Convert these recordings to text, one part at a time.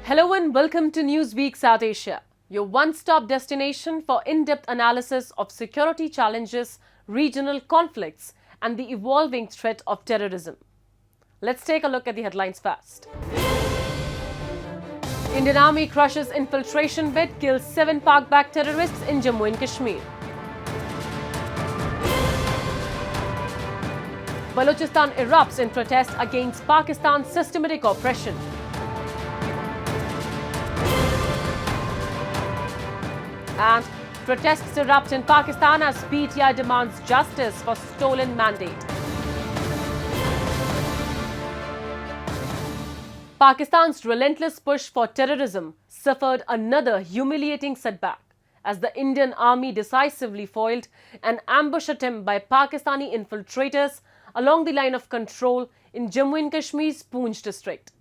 Hello and welcome to Newsweek South Asia, your one-stop destination for in-depth analysis of security challenges, regional conflicts and the evolving threat of terrorism. Let's take a look at the headlines first. Indian Army crushes infiltration bid, kills 7 Pak-backed terrorists in Jammu and Kashmir. Balochistan erupts in protest against Pakistan's systematic oppression. And protests erupt in Pakistan as PTI demands justice for stolen mandate. Pakistan's relentless push for terrorism suffered another humiliating setback as the Indian Army decisively foiled an ambush attempt by Pakistani infiltrators along the line of control in Jammu and Kashmir's Poonch district.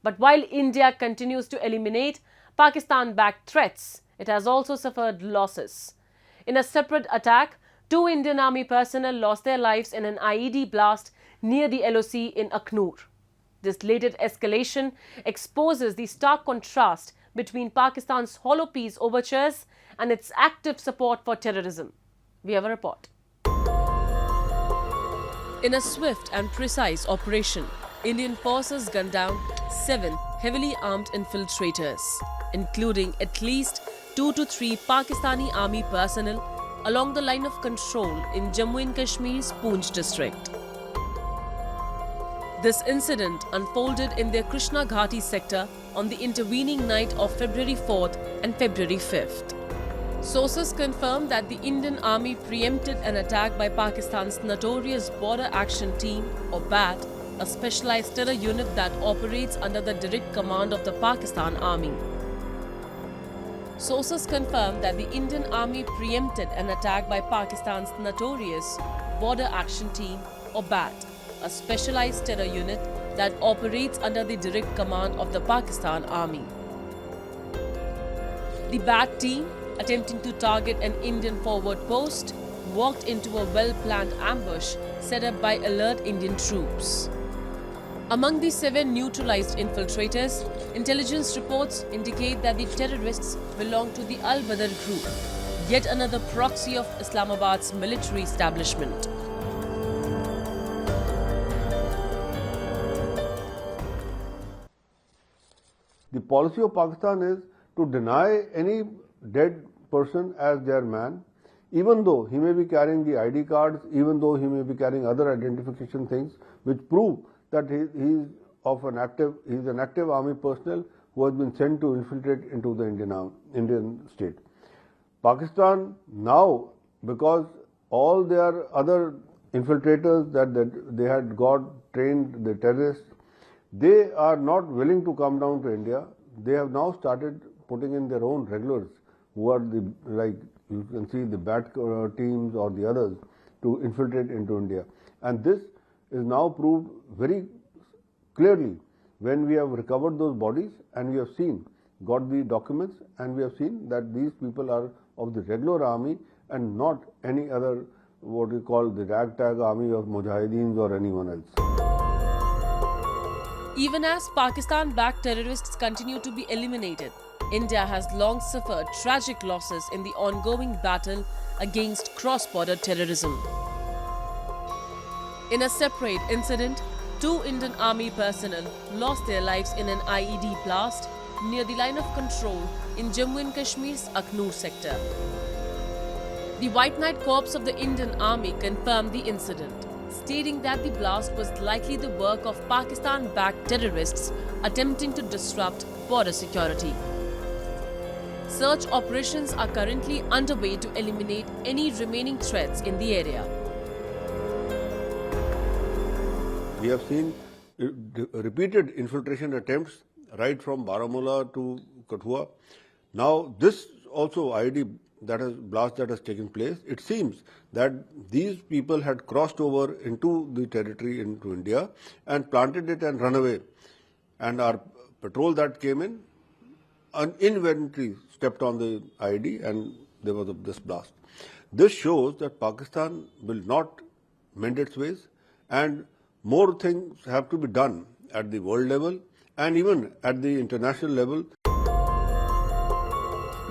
But while India continues to eliminate Pakistan-backed threats, it has also suffered losses. In a separate attack, 2 Indian Army personnel lost their lives in an IED blast near the LOC in Aknoor. This latest escalation exposes the stark contrast between Pakistan's hollow peace overtures and its active support for terrorism. We have a report. In a swift and precise operation, Indian forces gunned down 7 heavily armed infiltrators, including at least 2 to 3 Pakistani army personnel along the line of control in Jammu and Kashmir's Poonch district. This incident unfolded in their Krishna Ghati sector on the intervening night of February 4th and February 5th. Sources confirm that the Indian Army preempted an attack by Pakistan's notorious Border Action Team or BAT, a specialized terror unit that operates under the direct command of the Pakistan Army. Sources confirm that the Indian Army preempted an attack by Pakistan's notorious Border Action Team or BAT, a specialized terror unit that operates under the direct command of the Pakistan Army. The BAT team, attempting to target an Indian forward post, walked into a well-planned ambush set up by alert Indian troops. Among the 7 neutralized infiltrators, intelligence reports indicate that the terrorists belong to the Al-Badr group, yet another proxy of Islamabad's military establishment. The policy of Pakistan is to deny any dead person as their man, even though he may be carrying the ID cards, even though he may be carrying other identification things which prove that he is an active army personnel who has been sent to infiltrate into the Indian state. Pakistan now, because all their other infiltrators that they had got trained, the terrorists, they are not willing to come down to India. They have now started putting in their own regulars, who are like you can see the BAT teams or the others, to infiltrate into India. And this is now proved very clearly when we have recovered those bodies and we have got the documents, and we have seen that these people are of the regular army and not any other what we call the ragtag army of Mujahideens or anyone else. Even as Pakistan-backed terrorists continue to be eliminated, India has long suffered tragic losses in the ongoing battle against cross-border terrorism. In a separate incident, 2 Indian Army personnel lost their lives in an IED blast near the line of control in Jammu and Kashmir's Aknoor sector. The White Knight Corps of the Indian Army confirmed the incident, stating that the blast was likely the work of Pakistan-backed terrorists attempting to disrupt border security. Search operations are currently underway to eliminate any remaining threats in the area. We have seen repeated infiltration attempts right from Baramulla to Kathua. Now this also IED blast that has taken place, it seems that these people had crossed over into the territory into India and planted it and run away. And our patrol that came in involuntarily stepped on the IED and there was this blast. This shows that Pakistan will not mend its ways and more things have to be done at the world level and even at the international level.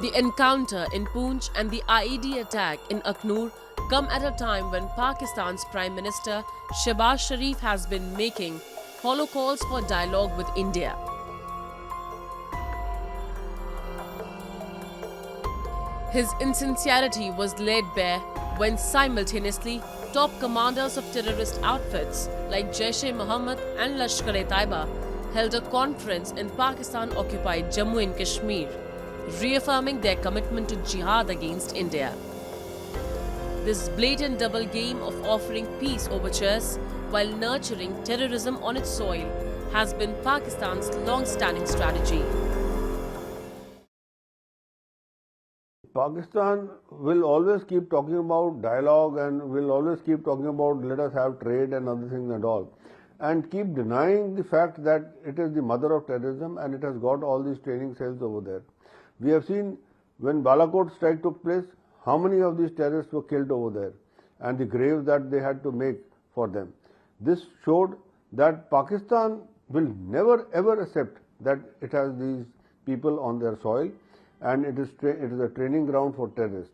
The encounter in Poonch and the IED attack in Aknoor come at a time when Pakistan's Prime Minister Shehbaz Sharif has been making hollow calls for dialogue with India. His insincerity was laid bare when simultaneously top commanders of terrorist outfits like Jaish-e-Mohammed and Lashkar-e-Taiba held a conference in Pakistan-occupied Jammu and Kashmir, reaffirming their commitment to jihad against India. This blatant double game of offering peace overtures while nurturing terrorism on its soil has been Pakistan's long-standing strategy. Pakistan will always keep talking about dialogue and will always keep talking about let us have trade and other things and all, and keep denying the fact that it is the mother of terrorism and it has got all these training cells over there. We have seen when Balakot strike took place, how many of these terrorists were killed over there and the graves that they had to make for them. This showed that Pakistan will never ever accept that it has these people on their soil and it is a training ground for terrorists.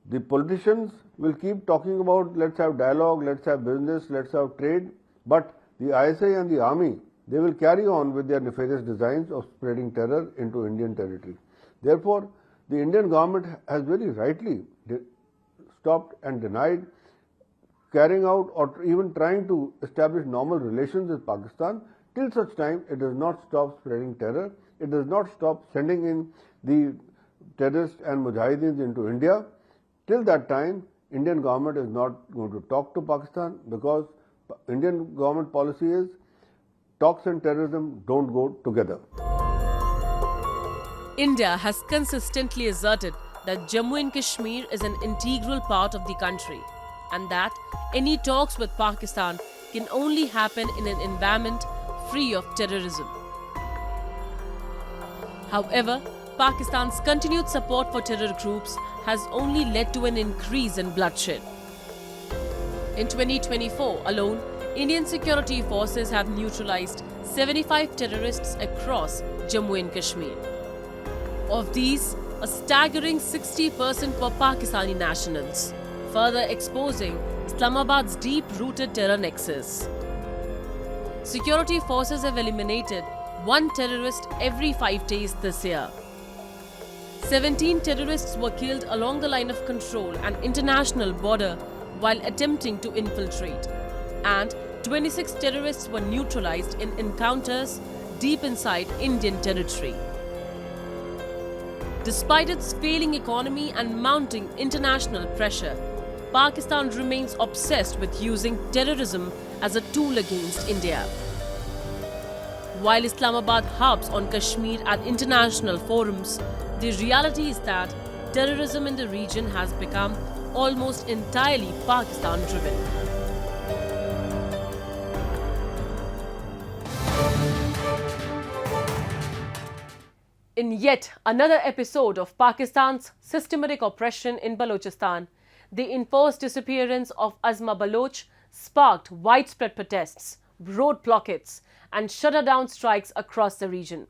The politicians will keep talking about let's have dialogue, let's have business, let's have trade, but the ISI and the army, they will carry on with their nefarious designs of spreading terror into Indian territory. Therefore, the Indian government has very rightly stopped and denied carrying out or even trying to establish normal relations with Pakistan till such time it does not stop spreading terror, it does not stop sending in the terrorists and mujahideen into India. Till that time, Indian government is not going to talk to Pakistan because Indian government policy is talks and terrorism don't go together. India has consistently asserted that Jammu and Kashmir is an integral part of the country and that any talks with Pakistan can only happen in an environment free of terrorism. However, Pakistan's continued support for terror groups has only led to an increase in bloodshed. In 2024 alone, Indian security forces have neutralized 75 terrorists across Jammu and Kashmir. Of these, a staggering 60% were Pakistani nationals, further exposing Islamabad's deep-rooted terror nexus. Security forces have eliminated one terrorist every 5 days this year. 17 terrorists were killed along the line of control and international border while attempting to infiltrate, and 26 terrorists were neutralized in encounters deep inside Indian territory. Despite its failing economy and mounting international pressure, Pakistan remains obsessed with using terrorism as a tool against India. While Islamabad harps on Kashmir at international forums, the reality is that terrorism in the region has become almost entirely Pakistan-driven. In yet another episode of Pakistan's systematic oppression in Balochistan, the enforced disappearance of Azma Baloch sparked widespread protests, road blockades, and shutterdown strikes across the region.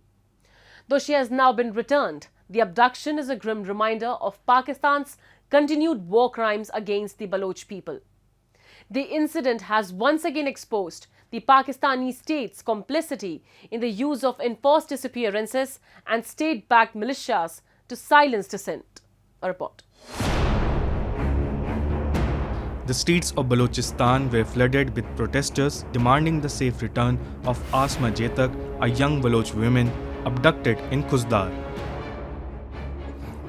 Though she has now been returned, the abduction is a grim reminder of Pakistan's continued war crimes against the Baloch people. The incident has once again exposed the Pakistani state's complicity in the use of enforced disappearances and state-backed militias to silence dissent. A report. The streets of Balochistan were flooded with protesters demanding the safe return of Asma Jetak, a young Baloch woman abducted in Khuzdar.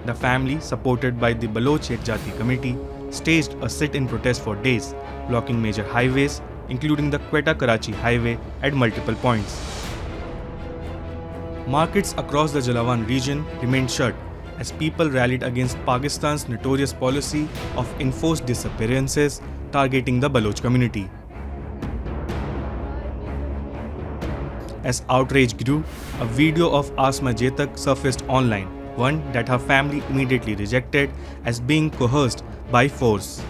The family, supported by the Baloch Ekjati Committee, staged a sit-in protest for days, blocking major highways, including the Quetta-Karachi highway at multiple points. Markets across the Jalawan region remained shut as people rallied against Pakistan's notorious policy of enforced disappearances targeting the Baloch community. As outrage grew, a video of Asma Jetak surfaced online, one that her family immediately rejected as being coerced by force.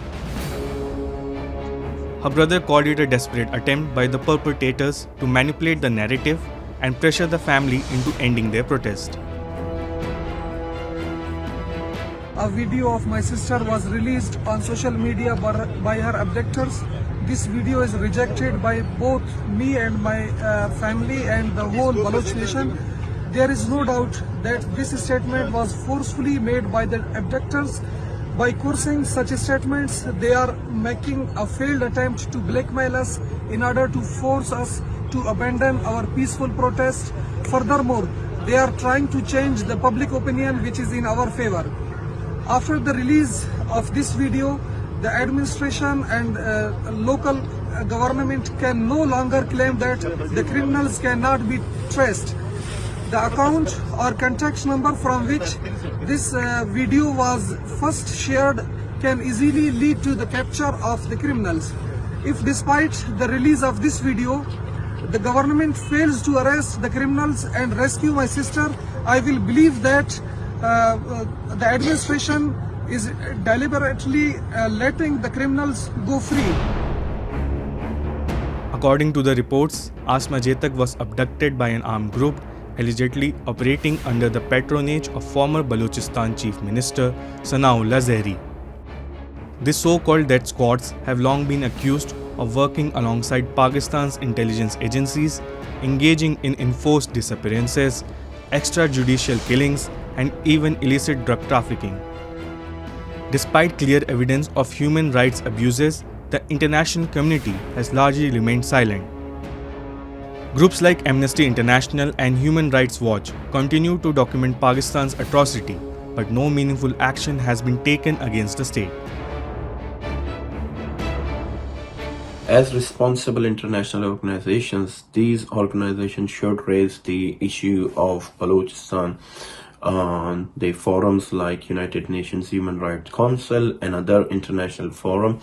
Her brother called it a desperate attempt by the perpetrators to manipulate the narrative and pressure the family into ending their protest. A video of my sister was released on social media by her abductors. This video is rejected by both me and my family and the whole Baloch nation. There is no doubt that this statement was forcefully made by the abductors. By coercing such statements, they are making a failed attempt to blackmail us in order to force us to abandon our peaceful protest. Furthermore, they are trying to change the public opinion which is in our favor. After the release of this video, the administration and local government can no longer claim that the criminals cannot be traced. The account or contact number from which this video was first shared can easily lead to the capture of the criminals. If despite the release of this video, the government fails to arrest the criminals and rescue my sister, I will believe that the administration is deliberately letting the criminals go free. According to the reports, Asma Jetak was abducted by an armed group allegedly operating under the patronage of former Balochistan Chief Minister Sanaullah Zehri. These so-called death squads have long been accused of working alongside Pakistan's intelligence agencies, engaging in enforced disappearances, extrajudicial killings, and even illicit drug trafficking. Despite clear evidence of human rights abuses, the international community has largely remained silent. Groups like Amnesty International and Human Rights Watch continue to document Pakistan's atrocity, but no meaningful action has been taken against the state. As responsible international organizations, these organizations should raise the issue of Balochistan on the forums like United Nations Human Rights Council and other international forum.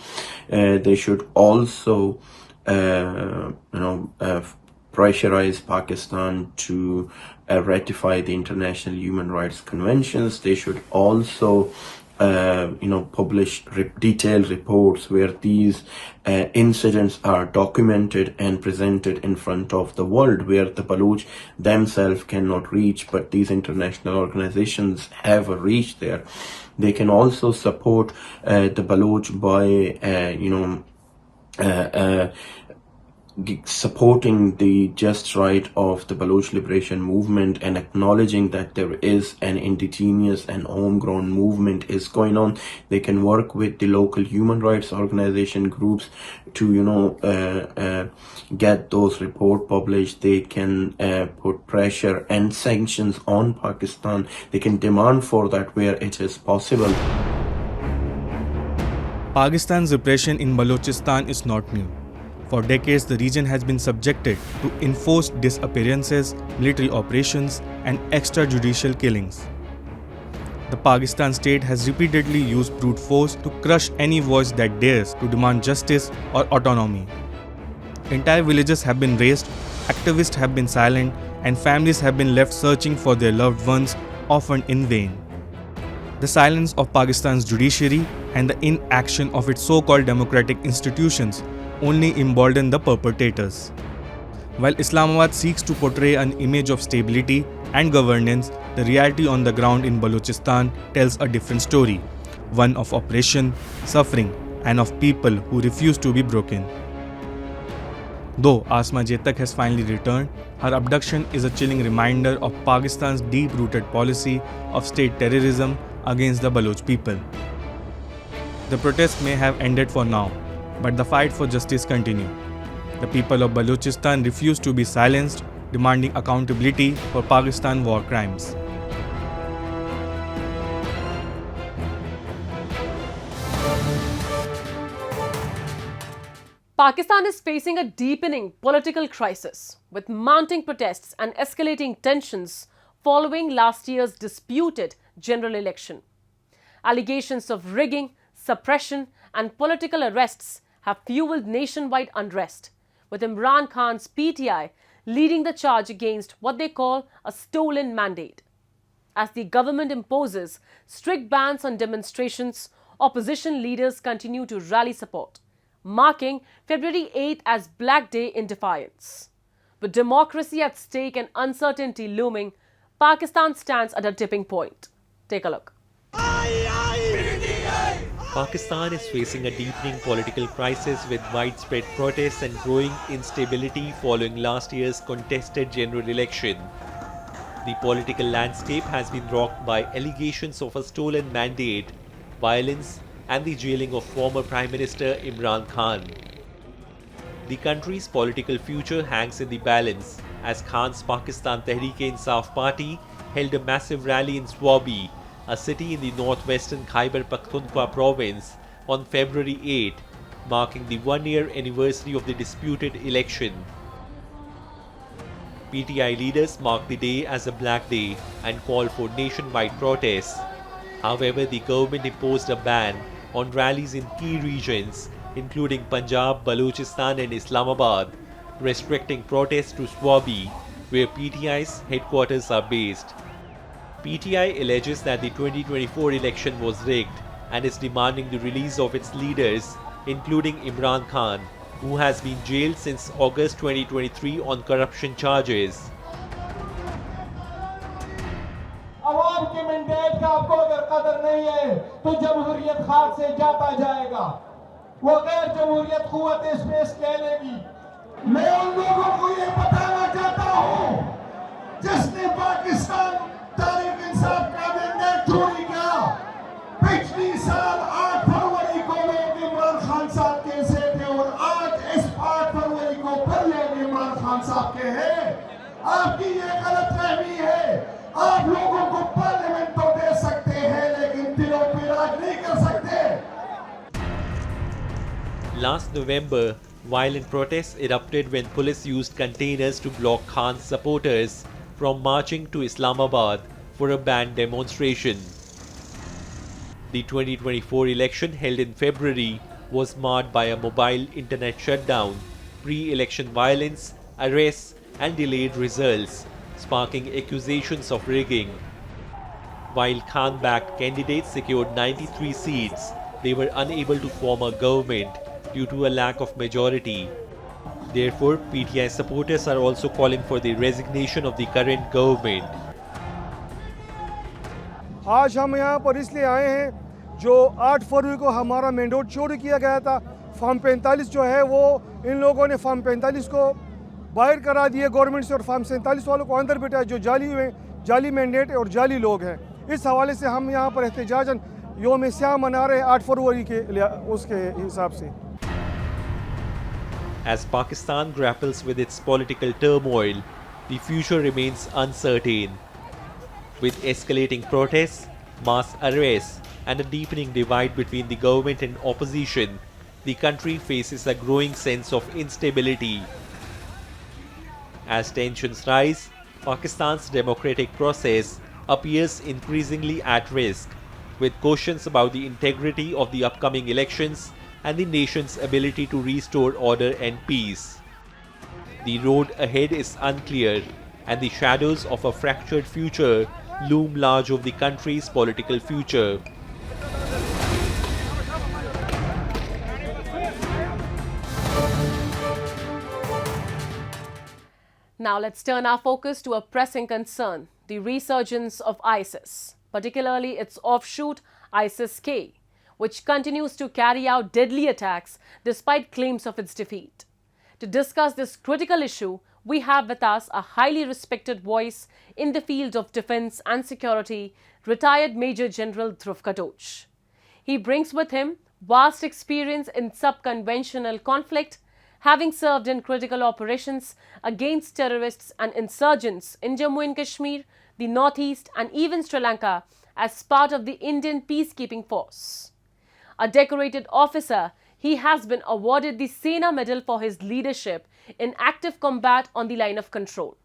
They should also, pressurize Pakistan to ratify the international human rights conventions. They should also publish detailed reports where these incidents are documented and presented in front of the world, where the Baloch themselves cannot reach, but these international organizations have reached there. They can also support the Baloch by supporting the just right of the Baloch liberation movement and acknowledging that there is an indigenous and homegrown movement is going on. They can work with the local human rights organization groups to get those reports published. They can put pressure and sanctions on Pakistan. They can demand for that where it is possible. Pakistan's repression in Balochistan is not new. For decades, the region has been subjected to enforced disappearances, military operations, and extrajudicial killings. The Pakistan state has repeatedly used brute force to crush any voice that dares to demand justice or autonomy. Entire villages have been razed, activists have been silent, and families have been left searching for their loved ones, often in vain. The silence of Pakistan's judiciary and the inaction of its so-called democratic institutions only embolden the perpetrators. While Islamabad seeks to portray an image of stability and governance, the reality on the ground in Balochistan tells a different story, one of oppression, suffering, and of people who refuse to be broken. Though Asma Jetak has finally returned, her abduction is a chilling reminder of Pakistan's deep-rooted policy of state terrorism against the Baloch people. The protests may have ended for now, but the fight for justice continues. The people of Balochistan refuse to be silenced, demanding accountability for Pakistan war crimes. Pakistan is facing a deepening political crisis with mounting protests and escalating tensions following last year's disputed general election. Allegations of rigging, suppression, and political arrests have fueled nationwide unrest, with Imran Khan's PTI leading the charge against what they call a stolen mandate. As the government imposes strict bans on demonstrations, opposition leaders continue to rally support, marking February 8th as Black Day in defiance. With democracy at stake and uncertainty looming, Pakistan stands at a tipping point. Take a look. Pakistan is facing a deepening political crisis with widespread protests and growing instability following last year's contested general election. The political landscape has been rocked by allegations of a stolen mandate, violence, and the jailing of former Prime Minister Imran Khan. The country's political future hangs in the balance as Khan's Pakistan Tehreek-e-Insaf party held a massive rally in Swabi, a city in the northwestern Khyber Pakhtunkhwa province, on February 8, marking the one-year anniversary of the disputed election. PTI leaders marked the day as a black day and called for nationwide protests. However, the government imposed a ban on rallies in key regions, including Punjab, Balochistan and Islamabad, restricting protests to Swabi, where PTI's headquarters are based. PTI alleges that the 2024 election was rigged and is demanding the release of its leaders, including Imran Khan, who has been jailed since August 2023 on corruption charges. आवाम के mandate का आपको अगर कदर नहीं है तो जमहूरियत खाक से जाता जाएगा, वो गैर जमहूरियत कुव्वत स्पेस कह लेगी। मैं उन लोगों को ये बताना चाहता हूँ जिसने पाकिस्तान तहरीक इंसाफ का मैंडेट चोरी किया। पिछली साल 8 फरवरी को लोग इमरान खान साहब के से थे और आज इस 8 फरवरी को फिर लोग इमरान खान साहब के हैं। आपकी ये गलतफहमी है। आप लोगों को पार्लियामेंट तो दे सकते हैं लेकिन दिलों पे राज नहीं कर सकते। Last November, violent protests erupted when police used containers to block Khan's supporters from marching to Islamabad for a banned demonstration. The 2024 election held in February was marred by a mobile internet shutdown, pre-election violence, arrests and delayed results, sparking accusations of rigging. While Khan-backed candidates secured 93 seats, they were unable to form a government due to a lack of majority. Therefore, PTI supporters are also calling for the resignation of the current government. आज हम यहाँ पर इसलिए आए हैं जो 8 फरवरी को हमारा मैंडेट चोरी किया गया था। फॉर्म 45 जो है वो इन लोगों ने फॉर्म 45 को बाहर करा दिए गवर्नमेंट से और फॉर्म 47 वालों को अंदर बिठाया जो जाली मैंडेट और जाली लोग हैं। इस हवाले से हम यहाँ पर एहतजाजन योम स्याह मना रहे हैं 8 फरवरी के उसके हिसाब से। As Pakistan grapples with its political turmoil, the future remains uncertain. With escalating protests, mass arrests, and a deepening divide between the government and opposition, the country faces a growing sense of instability. As tensions rise, Pakistan's democratic process appears increasingly at risk, with questions about the integrity of the upcoming elections and the nation's ability to restore order and peace. The road ahead is unclear, and the shadows of a fractured future loom large over the country's political future. Now let's turn our focus to a pressing concern, the resurgence of ISIS, particularly its offshoot ISIS-K, which continues to carry out deadly attacks despite claims of its defeat. To discuss this critical issue, we have with us a highly respected voice in the field of defense and security, retired Major General Dhruv Katoch. He brings with him vast experience in sub-conventional conflict, having served in critical operations against terrorists and insurgents in Jammu and Kashmir, the Northeast and even Sri Lanka as part of the Indian peacekeeping force. A decorated officer, he has been awarded the Sena Medal for his leadership in active combat on the line of control.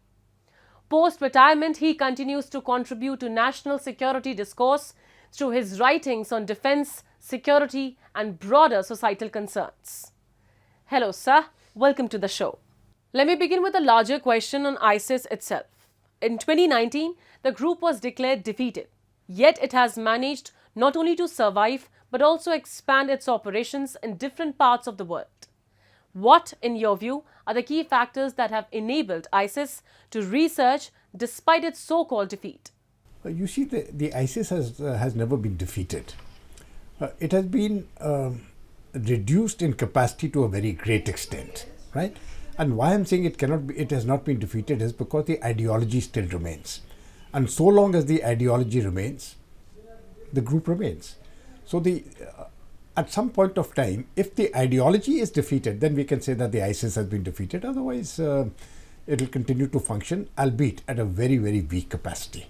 Post-retirement, he continues to contribute to national security discourse through his writings on defense, security and broader societal concerns. Hello, sir. Welcome to the show. Let me begin with a larger question on ISIS itself. In 2019, the group was declared defeated, yet it has managed not only to survive but also expand its operations in different parts of the world. What, in your view, are the key factors that have enabled ISIS to resurge despite its so-called defeat? You see, the ISIS has never been defeated. It has been reduced in capacity to a very great extent, right? And why I'm saying it has not been defeated is because the ideology still remains. And so long as the ideology remains, the group remains. So at some point of time, if the ideology is defeated, then we can say that the ISIS has been defeated. Otherwise, it will continue to function, albeit at a very, very weak capacity.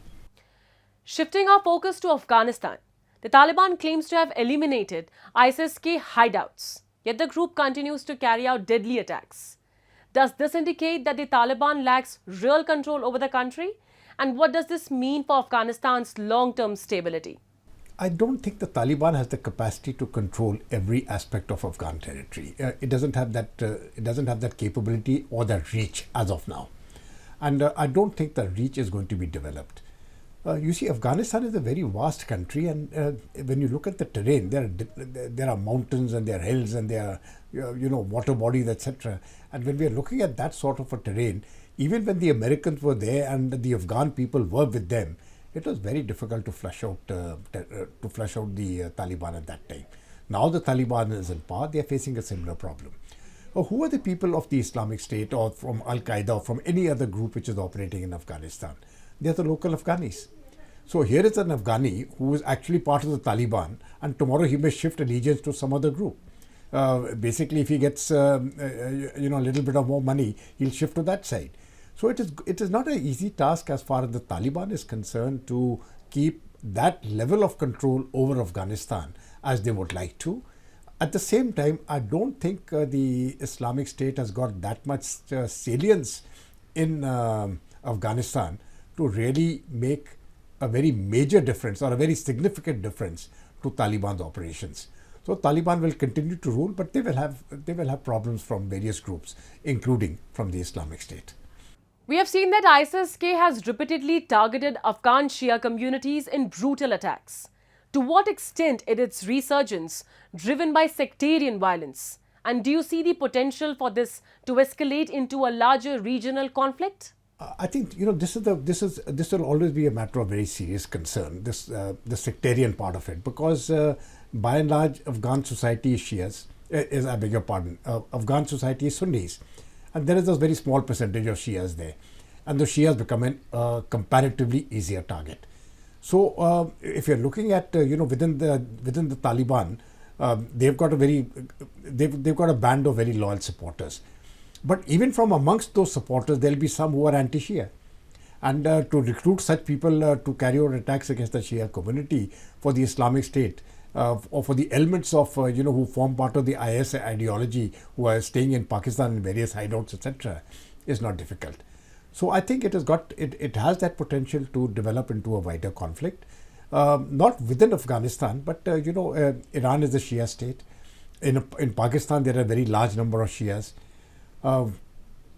Shifting our focus to Afghanistan, the Taliban claims to have eliminated ISIS-K hideouts, yet the group continues to carry out deadly attacks. Does this indicate that the Taliban lacks real control over the country? And what does this mean for Afghanistan's long-term stability? I don't think the Taliban has the capacity to control every aspect of Afghan territory. It doesn't have that. It doesn't have that capability or that reach as of now, and I don't think that reach is going to be developed. You see, Afghanistan is a very vast country, and when you look at the terrain, there are mountains and there are hills and there are water bodies, etc. And when we are looking at that sort of a terrain, even when the Americans were there and the Afghan people were with them, it was very difficult to flush out the Taliban at that time. Now the Taliban is in power; they are facing a similar problem. Who are the people of the Islamic State or from Al Qaeda or from any other group which is operating in Afghanistan? They are the local Afghanis. So here is an Afghani who is actually part of the Taliban, and tomorrow he may shift allegiance to some other group. Basically, if he gets a little bit of more money, he'll shift to that side. So it is not an easy task as far as the Taliban is concerned to keep that level of control over Afghanistan as they would like to. At the same time, I don't think the Islamic State has got that much salience in Afghanistan to really make a very major difference or a very significant difference to Taliban's operations. So Taliban will continue to rule, but they will have problems from various groups, including from the Islamic State. We have seen that ISIS-K has repeatedly targeted Afghan Shia communities in brutal attacks. To what extent is its resurgence driven by sectarian violence? And do you see the potential for this to escalate into a larger regional conflict? I think this will always be a matter of very serious concern. The sectarian part of it, because by and large, Afghan society is Shias. I beg your pardon. Afghan society is Sunnis, and there is a very small percentage of Shias there, and the Shias become a comparatively easier target. So if you're looking at within the Taliban, they've got a band of very loyal supporters. But even from amongst those supporters, there will be some who are anti-Shia. And to recruit such people to carry out attacks against the Shia community for the Islamic State or for the elements of, who form part of the IS ideology, who are staying in Pakistan in various hideouts, etc., is not difficult. So I think it has that potential to develop into a wider conflict, not within Afghanistan, but, Iran is a Shia state. In Pakistan, there are a very large number of Shias.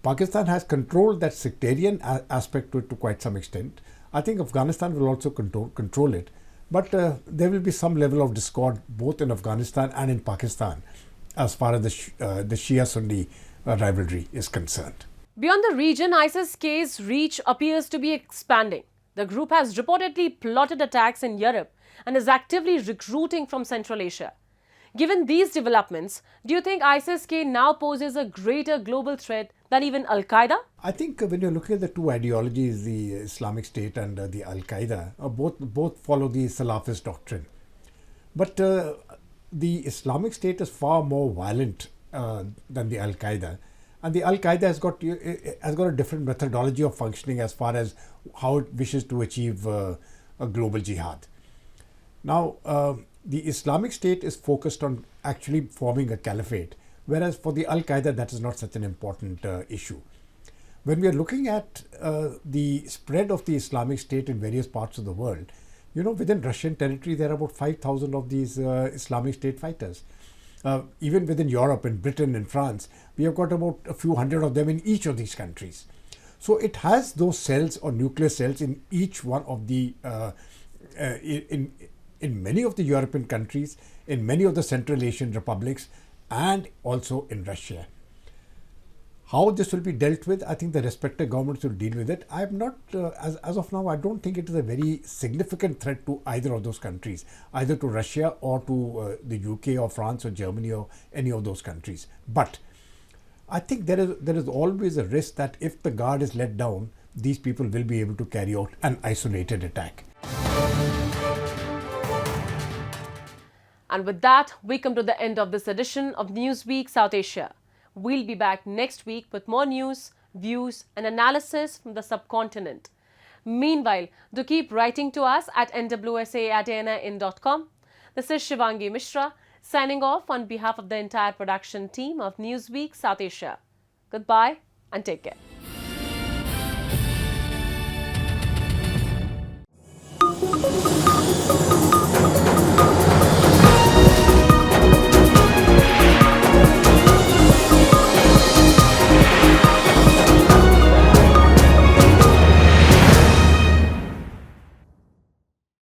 Pakistan has controlled that sectarian aspect to it to quite some extent. I think Afghanistan will also control it, but there will be some level of discord both in Afghanistan and in Pakistan as far as the Shia-Sunni rivalry is concerned. Beyond the region, ISIS-K's reach appears to be expanding. The group has reportedly plotted attacks in Europe and is actively recruiting from Central Asia. Given these developments, do you think ISIS-K now poses a greater global threat than even Al-Qaeda? I think when you're looking at the two ideologies, the Islamic State and the Al-Qaeda, both follow the Salafist doctrine. But the Islamic State is far more violent than the Al-Qaeda. And the Al-Qaeda has got a different methodology of functioning as far as how it wishes to achieve a global jihad. Now, the Islamic State is focused on actually forming a caliphate, whereas for the Al-Qaeda that is not such an important issue. When we are looking at the spread of the Islamic State in various parts of the world, within Russian territory there are about 5,000 of these Islamic State fighters. Even within Europe, in Britain, in France, we have got about a few hundred of them in each of these countries. So it has those cells or nuclear cells in each one of the in many of the European countries, in many of the Central Asian republics, and also in Russia. How this will be dealt with, I think the respective governments will deal with it. I'm not, as of now, I don't think it is a very significant threat to either of those countries, either to Russia or to the UK or France or Germany or any of those countries. But I think there is always a risk that if the guard is let down, these people will be able to carry out an isolated attack. And with that, we come to the end of this edition of Newsweek South Asia. We'll be back next week with more news, views and analysis from the subcontinent. Meanwhile, do keep writing to us at nwsa@anin.com. This is Shivangi Mishra signing off on behalf of the entire production team of Newsweek South Asia. Goodbye and take care.